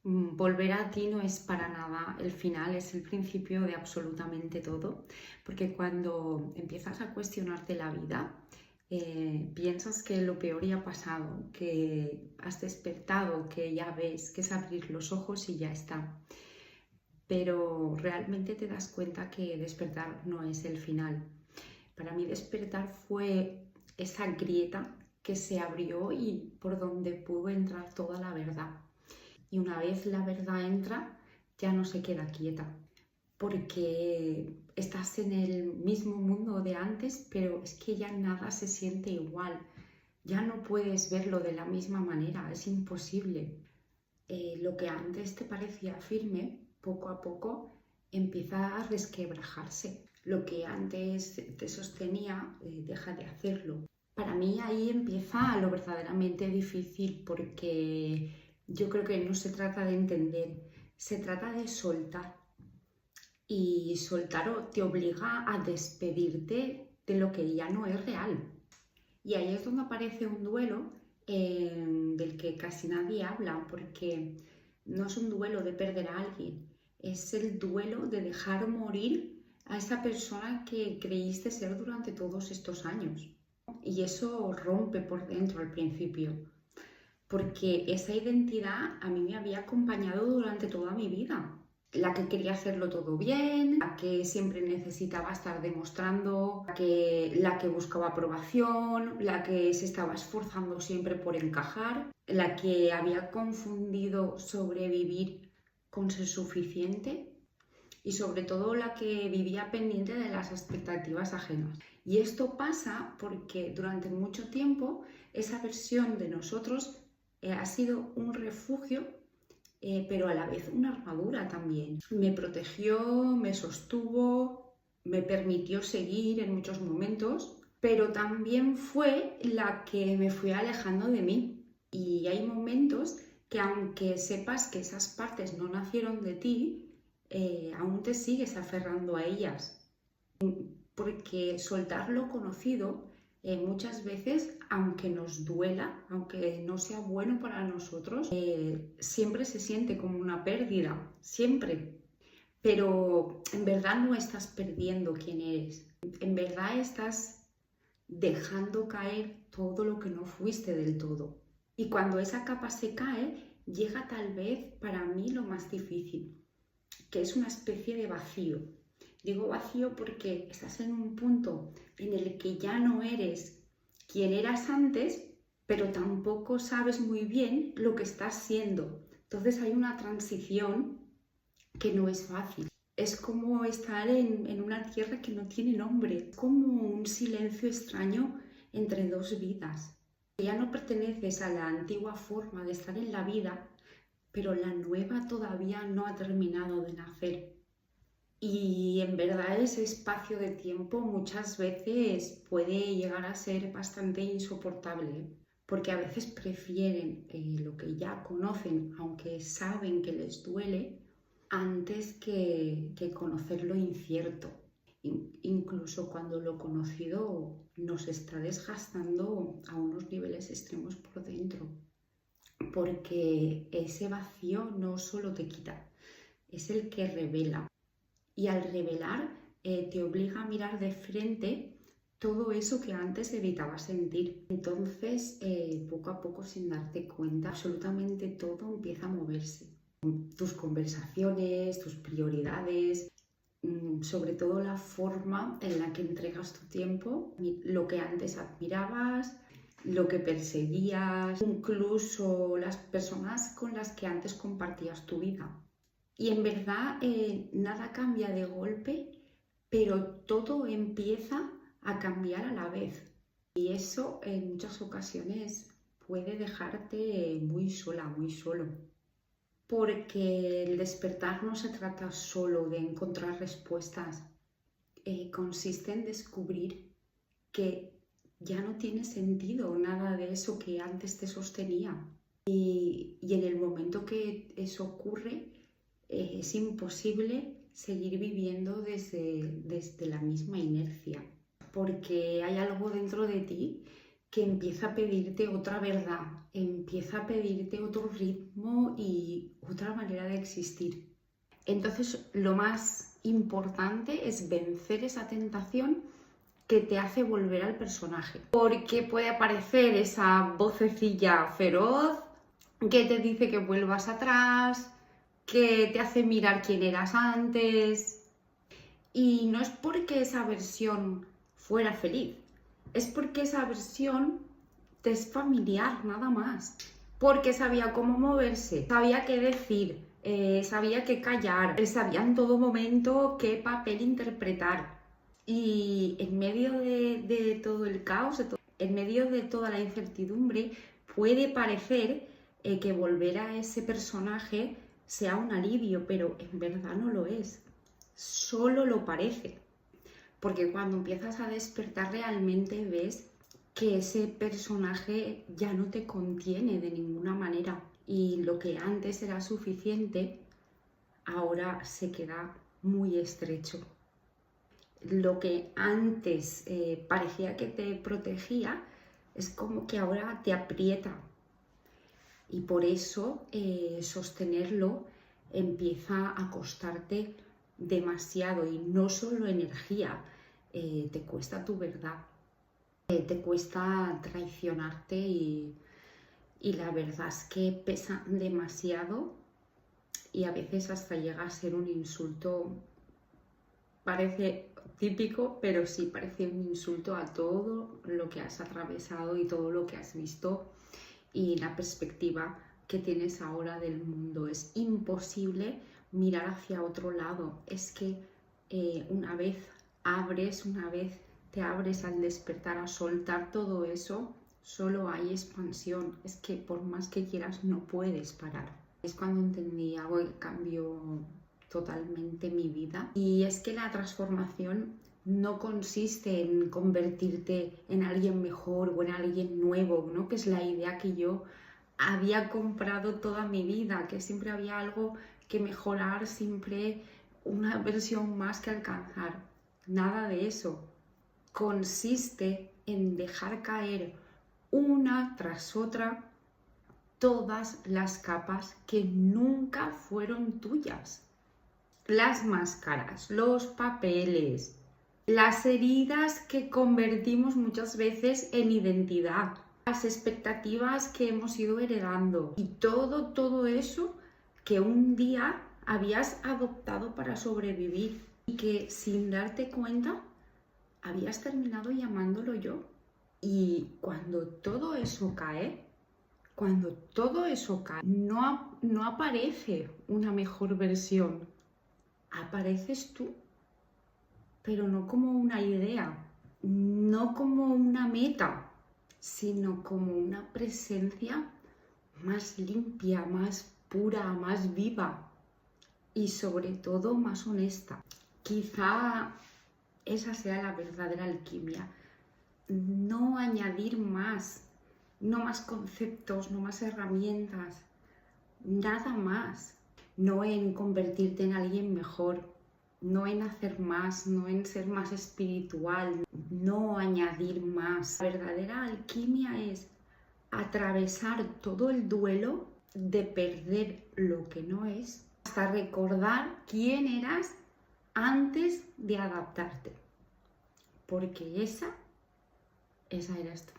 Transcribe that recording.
Volver a ti no es para nada el final, es el principio de absolutamente todo, porque cuando empiezas a cuestionarte la vida, piensas que lo peor ya ha pasado, que has despertado, que ya ves, que es abrir los ojos y ya está. Pero realmente te das cuenta que despertar no es el final. Para mí despertar fue esa grieta que se abrió y por donde pudo entrar toda la verdad. Y una vez la verdad entra, ya no se queda quieta, porque estás en el mismo mundo de antes, pero es que ya nada se siente igual. Ya no puedes verlo de la misma manera, es imposible. Lo que antes te parecía firme, poco a poco empieza a resquebrajarse. Lo que antes te sostenía, deja de hacerlo. Para mí ahí empieza lo verdaderamente difícil, porque yo creo que no se trata de entender, se trata de soltar. Y soltar te obliga a despedirte de lo que ya no es real. Y ahí es donde aparece un duelo del que casi nadie habla, porque no es un duelo de perder a alguien, es el duelo de dejar morir a esa persona que creíste ser durante todos estos años. Y eso rompe por dentro al principio, porque esa identidad a mí me había acompañado durante toda mi vida. La que quería hacerlo todo bien, la que siempre necesitaba estar demostrando, la que buscaba aprobación, la que se estaba esforzando siempre por encajar, la que había confundido sobrevivir con ser suficiente y sobre todo la que vivía pendiente de las expectativas ajenas. Y esto pasa porque durante mucho tiempo esa versión de nosotros ha sido un refugio, pero a la vez una armadura también. Me protegió, me sostuvo, me permitió seguir en muchos momentos, pero también fue la que me fue alejando de mí. Y hay momentos que aunque sepas que esas partes no nacieron de ti, aún te sigues aferrando a ellas. Porque soltar lo conocido muchas veces, aunque nos duela, aunque no sea bueno para nosotros, siempre se siente como una pérdida, siempre. Pero en verdad no estás perdiendo quién eres, en verdad estás dejando caer todo lo que no fuiste del todo. Y cuando esa capa se cae, llega tal vez para mí lo más difícil, que es una especie de vacío. Digo vacío porque estás en un punto en el que ya no eres quien eras antes, pero tampoco sabes muy bien lo que estás siendo. Entonces hay una transición que no es fácil. Es como estar en una tierra que no tiene nombre, como un silencio extraño entre dos vidas. Ya no perteneces a la antigua forma de estar en la vida, pero la nueva todavía no ha terminado de nacer. Y en verdad ese espacio de tiempo muchas veces puede llegar a ser bastante insoportable, porque a veces prefieren lo que ya conocen, aunque saben que les duele, antes que conocer lo incierto. Incluso cuando lo conocido nos está desgastando a unos niveles extremos por dentro, porque ese vacío no solo te quita, es el que revela. Y al revelar, te obliga a mirar de frente todo eso que antes evitabas sentir. Entonces, poco a poco, sin darte cuenta, absolutamente todo empieza a moverse. Tus conversaciones, tus prioridades, sobre todo la forma en la que entregas tu tiempo, lo que antes admirabas, lo que perseguías, incluso las personas con las que antes compartías tu vida. Y en verdad nada cambia de golpe, pero todo empieza a cambiar a la vez. Y eso en muchas ocasiones puede dejarte muy sola, muy solo. Porque el despertar no se trata solo de encontrar respuestas, consiste en descubrir que ya no tiene sentido nada de eso que antes te sostenía. Y en el momento que eso ocurre, es imposible seguir viviendo desde la misma inercia, porque hay algo dentro de ti que empieza a pedirte otra verdad, empieza a pedirte otro ritmo y otra manera de existir. Entonces, lo más importante es vencer esa tentación que te hace volver al personaje. Porque puede aparecer esa vocecilla feroz que te dice que vuelvas atrás, que te hace mirar quién eras antes. Y no es porque esa versión fuera feliz, es porque esa versión te es familiar, nada más. Porque sabía cómo moverse, sabía qué decir, sabía qué callar, sabía en todo momento qué papel interpretar. Y en medio de todo el caos, en medio de toda la incertidumbre, puede parecer que volver a ese personaje sea un alivio, pero en verdad no lo es. Solo lo parece. Porque cuando empiezas a despertar realmente ves que ese personaje ya no te contiene de ninguna manera. Y lo que antes era suficiente, ahora se queda muy estrecho. Lo que antes parecía que te protegía, es como que ahora te aprieta. Y por eso sostenerlo empieza a costarte demasiado, y no solo energía, te cuesta tu verdad, te cuesta traicionarte, y la verdad es que pesa demasiado, y a veces hasta llega a ser un insulto. Parece típico, pero sí parece un insulto a todo lo que has atravesado y todo lo que has visto y la perspectiva que tienes ahora del mundo. Es imposible mirar hacia otro lado. Es que una vez te abres al despertar, a soltar todo eso, solo hay expansión. Es que por más que quieras no puedes parar. Es cuando entendí algo que cambió totalmente mi vida. Y es que la transformación no consiste en convertirte en alguien mejor o en alguien nuevo, ¿no? Que es la idea que yo había comprado toda mi vida, que siempre había algo que mejorar, siempre una versión más que alcanzar. Nada de eso. Consiste en dejar caer una tras otra todas las capas que nunca fueron tuyas. Las máscaras, los papeles, las heridas que convertimos muchas veces en identidad, las expectativas que hemos ido heredando y todo eso que un día habías adoptado para sobrevivir y que sin darte cuenta habías terminado llamándolo yo. Y cuando todo eso cae, no aparece una mejor versión. Apareces tú, pero no como una idea, no como una meta, sino como una presencia más limpia, más pura, más viva y sobre todo más honesta. Quizá esa sea la verdadera alquimia. No añadir más, no más conceptos, no más herramientas, nada más. No en convertirte en alguien mejor, no en hacer más, no en ser más espiritual, no añadir más. La verdadera alquimia es atravesar todo el duelo de perder lo que no es hasta recordar quién eras antes de adaptarte. Porque esa eras tú.